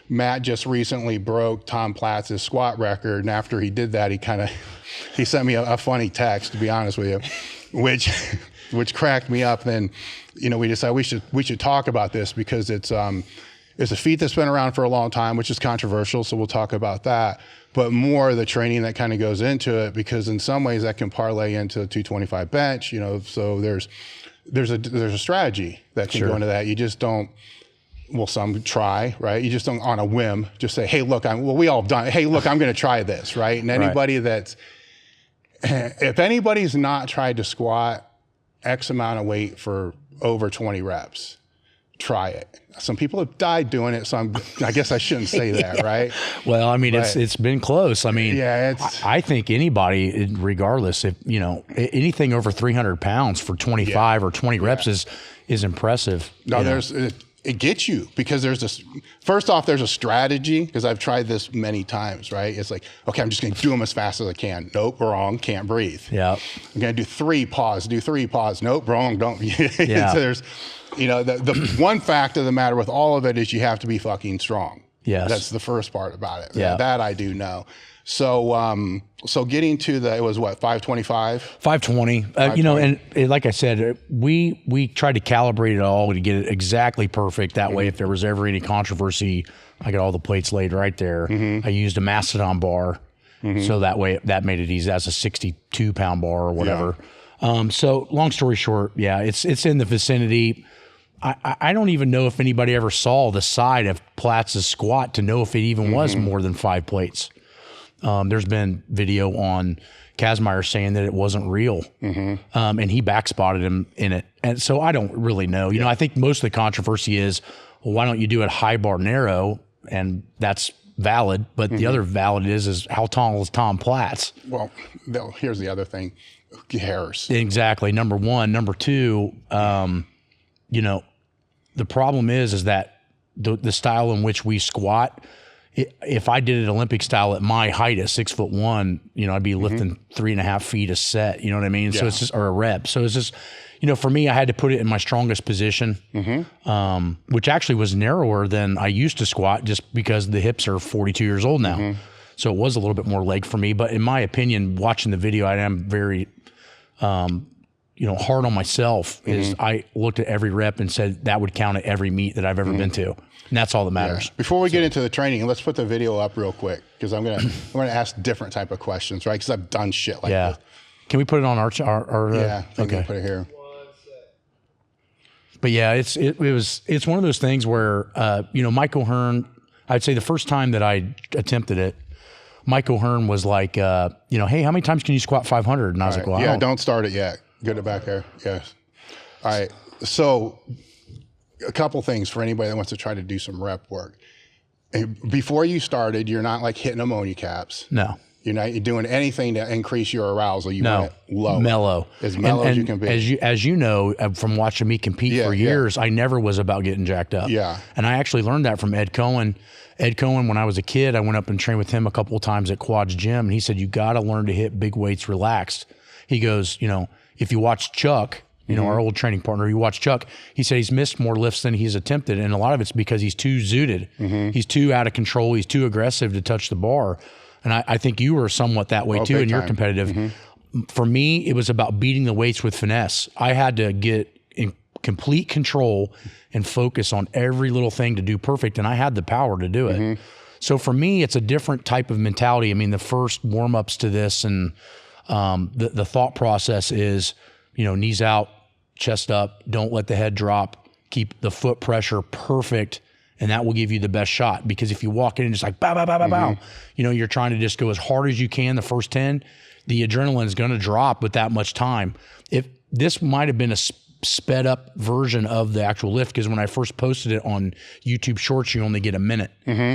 Matt just recently broke Tom Platz's squat record. And after he did that, he sent me a funny text, to be honest with you, which cracked me up. Then, we decided we should talk about this because it's a feat that's been around for a long time, which is controversial. So we'll talk about that, but more the training that kind of goes into it, because in some ways that can parlay into a 225 bench, so there's a strategy that can go into that. You just don't, well, some try, right? You just don't on a whim, just say, hey, look, we all have done it. Hey, look, I'm going to try this, right? And anybody if anybody's not tried to squat X amount of weight for over 20 reps, try it. Some people have died doing it, so I guess I shouldn't say that, right? Well, I mean, it's been close. I mean, I think anybody, regardless, if anything over 300 pounds for 25 or 20 reps is impressive. No, it gets you, because first off, there's a strategy, because I've tried this many times, right? It's like, okay, I'm just going to do them as fast as I can. Nope, wrong, can't breathe. Yeah. I'm going to do 3, pause, do 3, pause. Nope, wrong, don't. Yeah. So there's, the one fact of the matter with all of it is you have to be fucking strong. Yes. That's the first part about it. Yeah. That I do know. So, getting to it was what, 525? 520. And like I said, we tried to calibrate it all to get it exactly perfect. That way, if there was ever any controversy, I got all the plates laid right there. I used a Mastodon bar. So that way, that made it easy. That's a 62-pound bar or whatever. So long story short, it's in the vicinity. I don't even know if anybody ever saw the side of Platz's squat to know if it even was more than 5 plates. There's been video on Kazmaier saying that it wasn't real, and he backspotted him in it. And so I don't really know. I think most of the controversy is, well, why don't you do it high bar narrow? And that's valid. But the other valid is how tall is Tom Platz? Well, here's the other thing. Who cares? Exactly. Number one. Number two, the problem is that the style in which we squat, if I did it Olympic style at my height at 6'1", I'd be lifting 3.5 feet a set. You know what I mean? So it's just, or a rep. So it's just, for me, I had to put it in my strongest position, which actually was narrower than I used to squat, just because the hips are 42 years old now. So it was a little bit more leg for me. But in my opinion, watching the video, I am very, hard on myself. Is I looked at every rep and said that would count at every meet that I've ever been to. And that's all that matters. Before we get into the training, let's put the video up real quick, because I'm gonna ask different type of questions, right? Because I've done shit like this. Can we put it on our okay, put it here. But yeah, it's one of those things where Mike O'Hearn, I'd say the first time that I attempted it, Mike O'Hearn was like, hey, how many times can you squat 500? And I was like, well, don't start it yet. Get it back there. Yes. All right. So a couple things for anybody that wants to try to do some rep work. Before you started, you're not like hitting ammonia caps. No. You're not doing anything to increase your arousal. You want it low. Mellow. As mellow as you can be. As you know, from watching me compete for years, I never was about getting jacked up. Yeah. And I actually learned that from Ed Cohen. Ed Cohen, when I was a kid, I went up and trained with him a couple of times at Quad's gym, and he said, you got to learn to hit big weights relaxed. He goes, if you watch Chuck, our old training partner, you watch Chuck, he said he's missed more lifts than he's attempted. And a lot of it's because he's too zooted. He's too out of control. He's too aggressive to touch the bar. And I think you were somewhat that way too, and you're competitive. For me, it was about beating the weights with finesse. I had to get in complete control and focus on every little thing to do perfect. And I had the power to do it. So for me, it's a different type of mentality. I mean, the first warm-ups to this and the thought process is, knees out, chest up, don't let the head drop, keep the foot pressure perfect, and that will give you the best shot. Because if you walk in and just like bow, bow, bow, bow, bow, you're trying to just go as hard as you can the first 10, the adrenaline is going to drop with that much time. If this might have been a sped up version of the actual lift, because when I first posted it on YouTube Shorts, you only get a minute.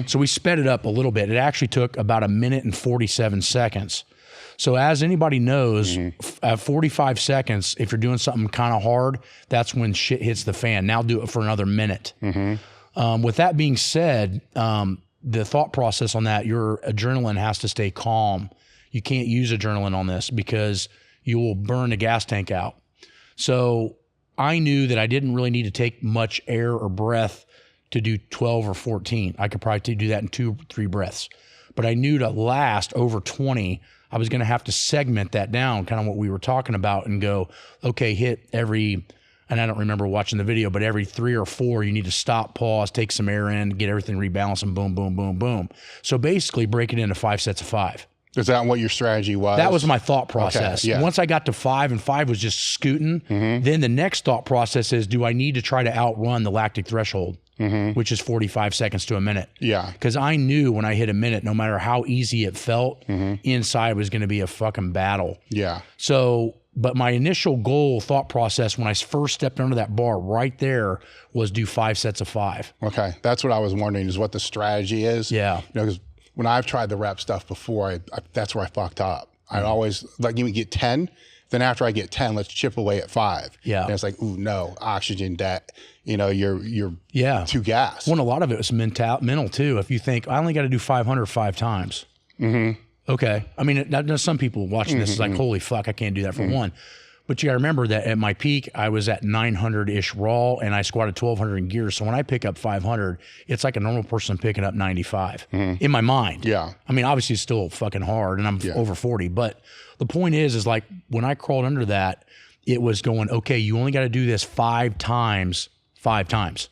So we sped it up a little bit. It actually took about 1 minute and 47 seconds. So as anybody knows, at 45 seconds, if you're doing something kind of hard, that's when shit hits the fan. Now do it for another minute. With that being said, the thought process on that, your adrenaline has to stay calm. You can't use adrenaline on this because you will burn the gas tank out. So I knew that I didn't really need to take much air or breath to do 12 or 14. I could probably do that in 2-3 breaths. But I knew to last over 20, I was going to have to segment that down, kind of what we were talking about, and go, okay, hit every, and I don't remember watching the video, but every 3 or 4, you need to stop, pause, take some air in, get everything rebalanced, and boom, boom, boom, boom. So basically break it into 5 sets of 5. Is that what your strategy was? That was my thought process. Okay, yeah. Once I got to 5 and 5 was just scooting, then the next thought process is, do I need to try to outrun the lactic threshold, which is 45 seconds to a minute? Yeah. Because I knew when I hit a minute, no matter how easy it felt, inside was going to be a fucking battle. Yeah. So, but my initial goal, thought process, when I first stepped under that bar right there, was do 5 sets of 5. Okay. That's what I was wondering, is what the strategy is. Yeah. You know, because when I've tried the rep stuff before, that's where I fucked up. I'd always, like, you would get 10, then after I get 10, let's chip away at 5. Yeah. And it's like, ooh, no, oxygen debt. You know, you're too gassed. Well, a lot of it was mental too. If you think, I only got to do 500 5 times. Okay. I mean, some people watching this is like, holy fuck, I can't do that for one. But you got to remember that at my peak, I was at 900-ish raw, and I squatted 1,200 in gear. So when I pick up 500, it's like a normal person picking up 95 in my mind. Yeah. I mean, obviously it's still fucking hard, and I'm over 40. But the point is like when I crawled under that, it was going, okay, you only got to do this 5 times, 5 times.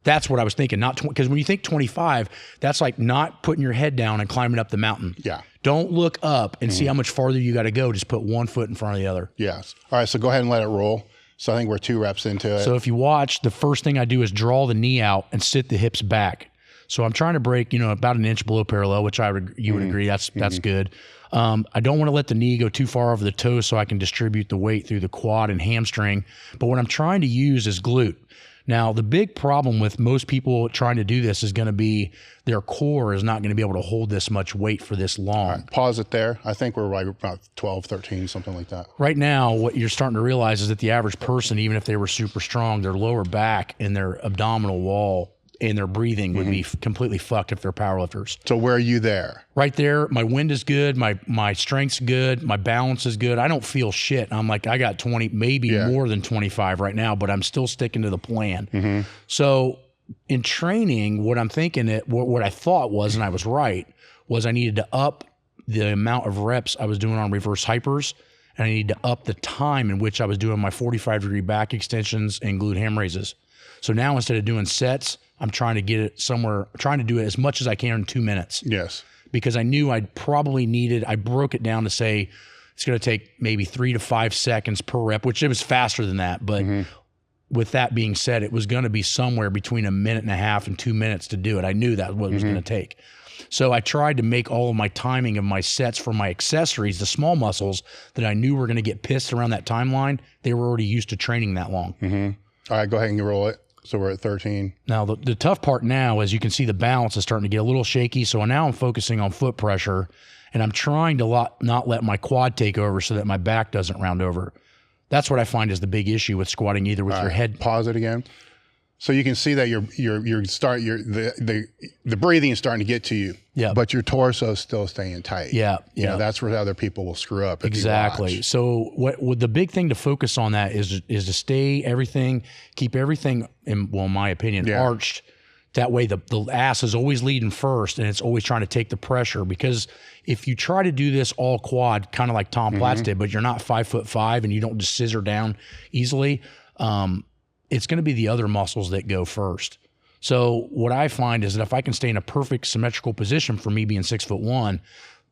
That's what I was thinking. Not because when you think 25, that's like not putting your head down and climbing up the mountain. Yeah. Don't look up and see how much farther you got to go. Just put one foot in front of the other. Yes. All right. So go ahead and let it roll. So I think we're 2 reps into it. So if you watch, the first thing I do is draw the knee out and sit the hips back. So I'm trying to break, about an inch below parallel, which you would agree that's good. I don't want to let the knee go too far over the toe so I can distribute the weight through the quad and hamstring. But what I'm trying to use is glute. Now, the big problem with most people trying to do this is going to be their core is not going to be able to hold this much weight for this long. All right, pause it there. I think we're right about 12, 13, something like that. Right now, what you're starting to realize is that the average person, even if they were super strong, their lower back and their abdominal wall and their breathing would be completely fucked if they're powerlifters. So where are you there? Right there, my wind is good, my strength's good, my balance is good. I don't feel shit. I'm like, I got 20, maybe more than 25 right now, but I'm still sticking to the plan. So in training, what I'm thinking, what I thought was, and I was right, was I needed to up the amount of reps I was doing on reverse hypers, and I needed to up the time in which I was doing my 45-degree back extensions and glute ham raises. So now instead of doing sets, I'm trying to get it somewhere, trying to do it as much as I can in 2 minutes. Yes. Because I knew I broke it down to say it's going to take maybe 3 to 5 seconds per rep, which it was faster than that. But with that being said, it was going to be somewhere between 1.5 minutes and 2 minutes to do it. I knew that what it was going to take. So I tried to make all of my timing of my sets for my accessories, the small muscles that I knew were going to get pissed around that timeline. They were already used to training that long. All right, go ahead and roll it. So we're at 13. Now, the tough part now is you can see the balance is starting to get a little shaky. So now I'm focusing on foot pressure, and I'm trying to not let my quad take over so that my back doesn't round over. That's what I find is the big issue with squatting, either with your head. Pause it again. So you can see that the breathing is starting to get to you. Yeah. But your torso is still staying tight. Yeah. You know, that's where other people will screw up. Exactly. So what the big thing to focus on that is to keep everything in my opinion, arched. That way the ass is always leading first, and it's always trying to take the pressure, because if you try to do this all quad, kind of like Tom Platz did, but you're not 5'5" and you don't just scissor down easily, it's going to be the other muscles that go first. So what I find is that if I can stay in a perfect symmetrical position, for me being 6'1",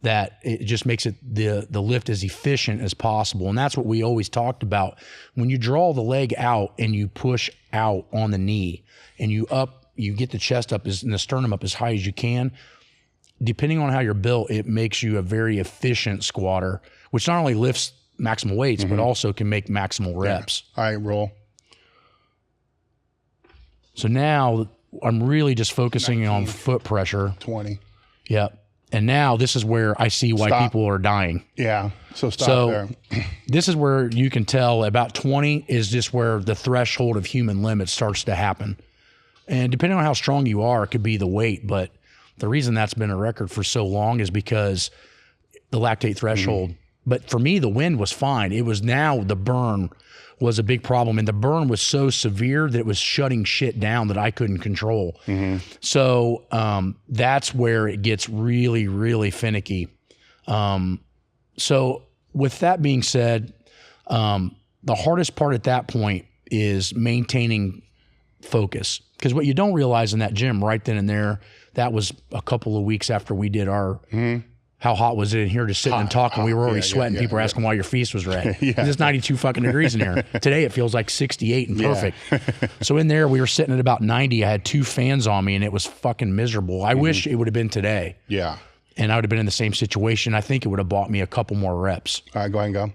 that it just makes it the lift as efficient as possible. And that's what we always talked about. When you draw the leg out and you push out on the knee and you get the chest up and the sternum up as high as you can, depending on how you're built, it makes you a very efficient squatter, which not only lifts maximal weights, but also can make maximal reps. All right, roll. So now I'm really just focusing on foot pressure. 20. Yep. And now this is where I see why people are dying. Yeah. So stop there. This is where you can tell about 20 is just where the threshold of human limit starts to happen. And depending on how strong you are, it could be the weight. But the reason that's been a record for so long is because the lactate threshold But for me, the wind was fine. It was now the burn was a big problem. And the burn was so severe that it was shutting shit down that I couldn't control. So that's where it gets really, really finicky. So with that being said, the hardest part at that point is maintaining focus. Because what you don't realize in that gym right then and there, that was a couple of weeks after we did our, how hot was it in here, just sitting and talking. We were already sweating. People were asking why your feast was red. It's 92 fucking degrees in here. Today it feels like 68 and perfect. So in there, we were sitting at about 90. I had 2 fans on me and it was fucking miserable. I wish it would have been today. Yeah. And I would have been in the same situation. I think it would have bought me a couple more reps. All right, go ahead and go.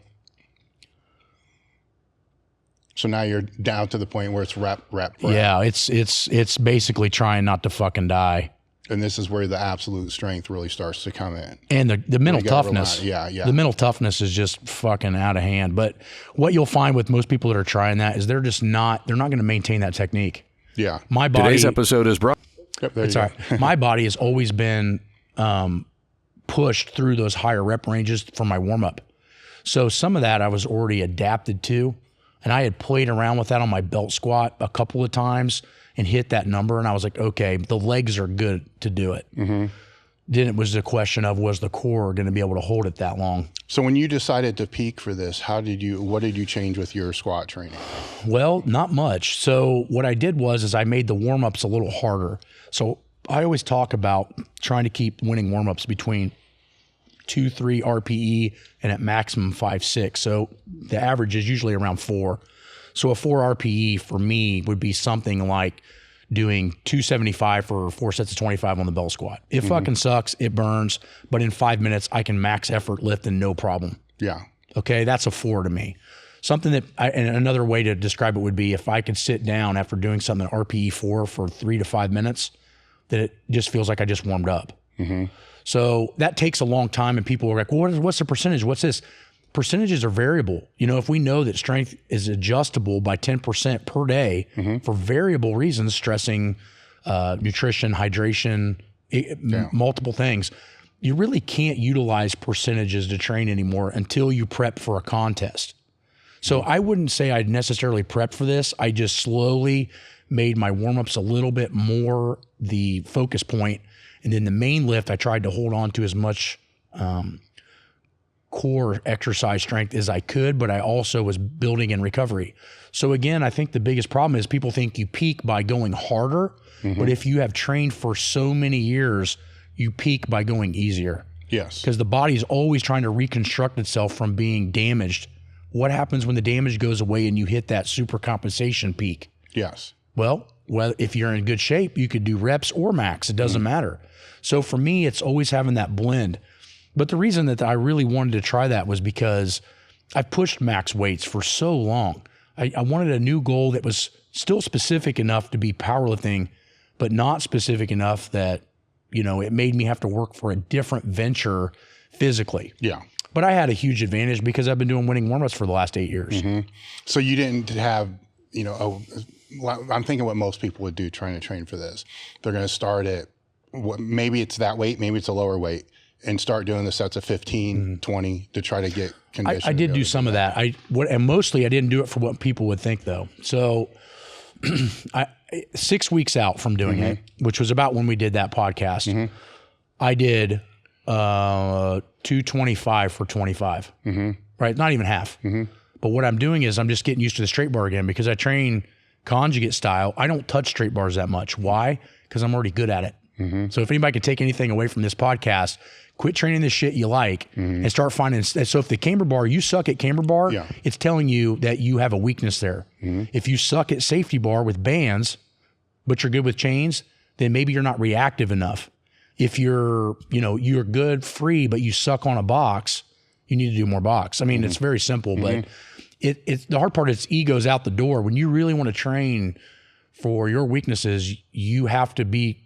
So now you're down to the point where it's rep. Yeah, it's basically trying not to fucking die. And this is where the absolute strength really starts to come in. And the mental toughness. The mental toughness is just fucking out of hand. But what you'll find with most people that are trying that is they're not going to maintain that technique. Yeah. My body. Today's episode is brought. Yep, It's all right. My body has always been pushed through those higher rep ranges for my warm up. So some of that I was already adapted to. And I had played around with that on my belt squat a couple of times and hit that number. And I was like, okay, the legs are good to do it. Then it was the question of, was the core going to be able to hold it that long? So when you decided to peak for this, what did you change with your squat training? Well, not much. So what I did is I made the warm-ups a little harder. So I always talk about trying to keep winning warm-ups between 2-3 RPE and at maximum 5-6. So the average is usually around 4. So a 4 RPE for me would be something like doing 275 for 4 sets of 25 on the belt squat. It fucking sucks. It burns. But in 5 minutes, I can max effort lift and no problem. Yeah. Okay. That's a 4 to me. Something that and another way to describe it would be if I could sit down after doing something at RPE 4 for 3 to 5 minutes, that it just feels like I just warmed up. So that takes a long time, and people are like, well, what's the percentage? What's this? Percentages are variable. You know, if we know that strength is adjustable by 10% per day for variable reasons, stressing, nutrition, hydration, multiple things, you really can't utilize percentages to train anymore until you prep for a contest. So I wouldn't say I'd necessarily prepped for this. I just slowly made my warm-ups a little bit more the focus point. And then the main lift, I tried to hold on to as much core exercise strength as I could, but I also was building in recovery. So again, I think the biggest problem is people think you peak by going harder, but if you have trained for so many years, you peak by going easier. Yes. Because the body's always trying to reconstruct itself from being damaged. What happens when the damage goes away and you hit that super compensation peak? Yes. Well, if you're in good shape, you could do reps or max. It doesn't matter. So for me, it's always having that blend. But the reason that I really wanted to try that was because I pushed max weights for so long. I wanted a new goal that was still specific enough to be powerlifting, but not specific enough that, you know, it made me have to work for a different venture physically. Yeah. But I had a huge advantage because I've been doing winning warm-ups for the last 8 years. So you didn't have, you know, I'm thinking what most people would do trying to train for this. They're going to start at, maybe it's that weight, maybe it's a lower weight, and start doing the sets of 15, 20 to try to get conditioned. I did do some of that. And mostly I didn't do it for what people would think though. So 6 weeks out from doing it, which was about when we did that podcast, I did 225 for 25, right? Not even half. But what I'm doing is I'm just getting used to the straight bar again because I train conjugate style. I don't touch straight bars that much. Why? Because I'm already good at it. So if anybody could take anything away from this podcast, quit training the shit you like and start finding. So if the camber bar, you suck at camber bar, it's telling you that you have a weakness there. If you suck at safety bar with bands, but you're good with chains, then maybe you're not reactive enough. If you're good free, but you suck on a box, you need to do more box. I mean, it's very simple, but it's the hard part is ego's out the door. When you really want to train for your weaknesses, you have to be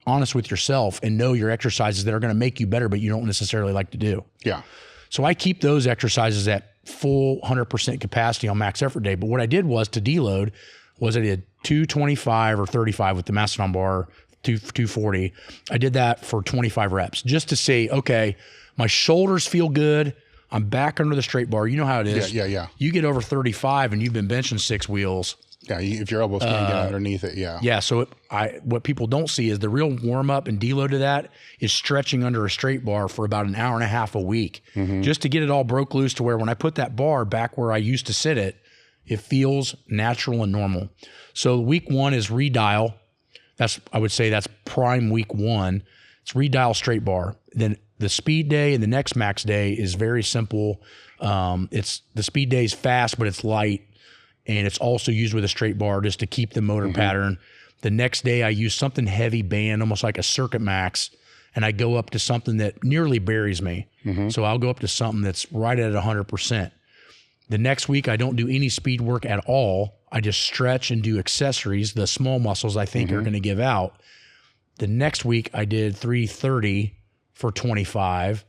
honest with yourself and know your exercises that are going to make you better, but you don't necessarily like to do. Yeah. So I keep those exercises at full 100% capacity on max effort day. But what I did was to deload was I did 225 or 35 with the Mastodon bar, 240. I did that for 25 reps just to say, okay, my shoulders feel good. I'm back under the straight bar. You know how it is. Yeah. You get over 35 and you've been benching 6 wheels. Yeah, if your elbows can't get underneath it, yeah. Yeah, so what people don't see is the real warm-up and deload to that is stretching under a straight bar for about an hour and a half a week, just to get it all broke loose to where when I put that bar back where I used to sit it feels natural and normal. So week 1 is redial. I would say that's prime week 1. It's redial straight bar. Then the speed day and the next max day is very simple. The speed day is fast, but it's light. And it's also used with a straight bar just to keep the motor pattern. The next day I use something heavy band, almost like a Circuit Max, and I go up to something that nearly buries me. So I'll go up to something that's right at 100%. The next week I don't do any speed work at all. I just stretch and do accessories, the small muscles I think are going to give out. The next week I did 330 for 25.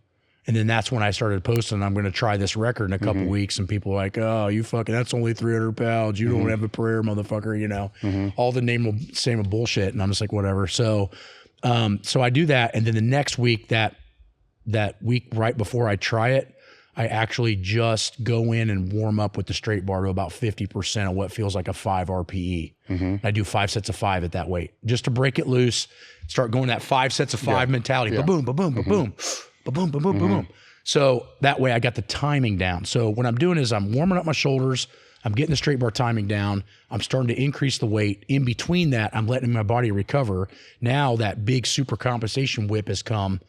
And then that's when I started posting, I'm going to try this record in a couple weeks. And people are like, oh, you fucking, that's only 300 pounds. You don't have a prayer, motherfucker, you know, all the same bullshit. And I'm just like, whatever. So I do that. And then the next week, that week right before I try it, I actually just go in and warm up with the straight bar to about 50% of what feels like a 5 RPE. I do 5 sets of 5 at that weight just to break it loose, start going that 5 sets of 5 mentality. Ba-boom, ba-boom, ba-boom. Ba-boom, ba-boom, ba-boom. So that way I got the timing down. So what I'm doing is I'm warming up my shoulders. I'm getting the straight bar timing down. I'm starting to increase the weight. In between that, I'm letting my body recover. Now that big super compensation whip has come,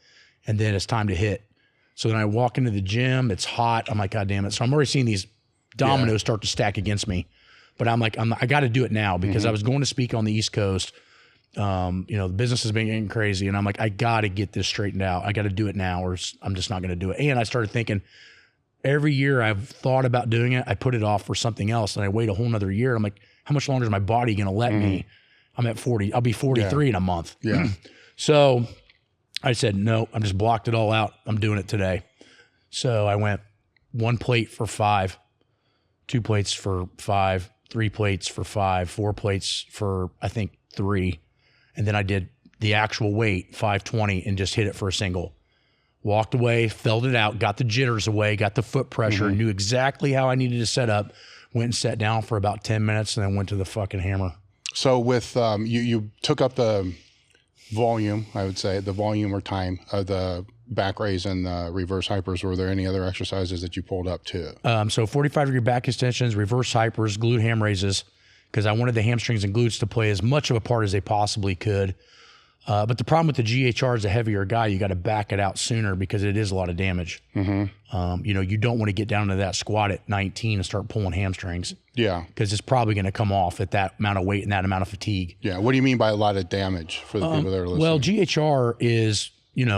and then it's time to hit. So then I walk into the gym. It's hot. I'm like, God damn it. So I'm already seeing these dominoes start to stack against me. But I'm like, I got to do it now because I was going to speak on the East Coast. The business has been getting crazy, and I'm like, I got to get this straightened out. I got to do it now, or I'm just not going to do it. And I started thinking, every year I've thought about doing it, I put it off for something else, and I wait a whole nother year. I'm like, how much longer is my body going to let me? I'm at 40. I'll be 43 in a month. Yeah. So I said, no, I'm just blocked it all out. I'm doing it today. So I went 1 plate for 5, 2 plates for 5, 3 plates for 5, 4 plates for, I think, 3. And then I did the actual weight, 520, and just hit it for a single. Walked away, filled it out, got the jitters away, got the foot pressure, knew exactly how I needed to set up, went and sat down for about 10 minutes, and then went to the fucking hammer. So with, you took up the volume, I would say, the volume or time of the back raise and the reverse hypers. Were there any other exercises that you pulled up too? So 45-degree back extensions, reverse hypers, glute ham raises, because I wanted the hamstrings and glutes to play as much of a part as they possibly could. But the problem with the GHR as a heavier guy, you got to back it out sooner because it is a lot of damage. You don't want to get down to that squat at 19 and start pulling hamstrings. Yeah. Because it's probably going to come off at that amount of weight and that amount of fatigue. Yeah. What do you mean by a lot of damage for the people that are listening? Well, GHR is,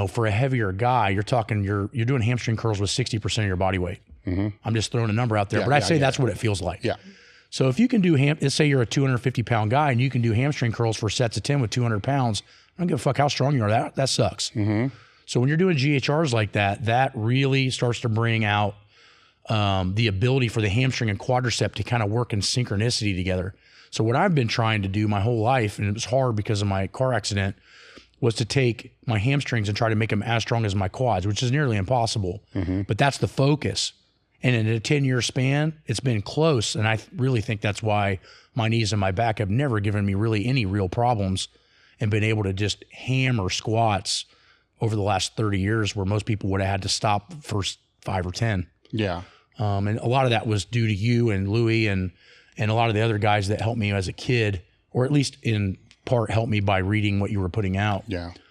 for a heavier guy, you're talking, you're doing hamstring curls with 60% of your body weight. I'm just throwing a number out there, but I'd say that's what it feels like. Yeah. So if you can do let's say you're a 250 pound guy and you can do hamstring curls for sets of 10 with 200 pounds, I don't give a fuck how strong you are. That sucks. So when you're doing GHRs like that, that really starts to bring out the ability for the hamstring and quadricep to kind of work in synchronicity together. So what I've been trying to do my whole life, and it was hard because of my car accident, was to take my hamstrings and try to make them as strong as my quads, which is nearly impossible. But that's the focus. And in a 10-year span, it's been close. And I really think that's why my knees and my back have never given me really any real problems and been able to just hammer squats over the last 30 years where most people would have had to stop the first 5 or 10. Yeah. And a lot of that was due to you and Louie and a lot of the other guys that helped me as a kid, or at least in part helped me by reading what you were putting out. Yeah.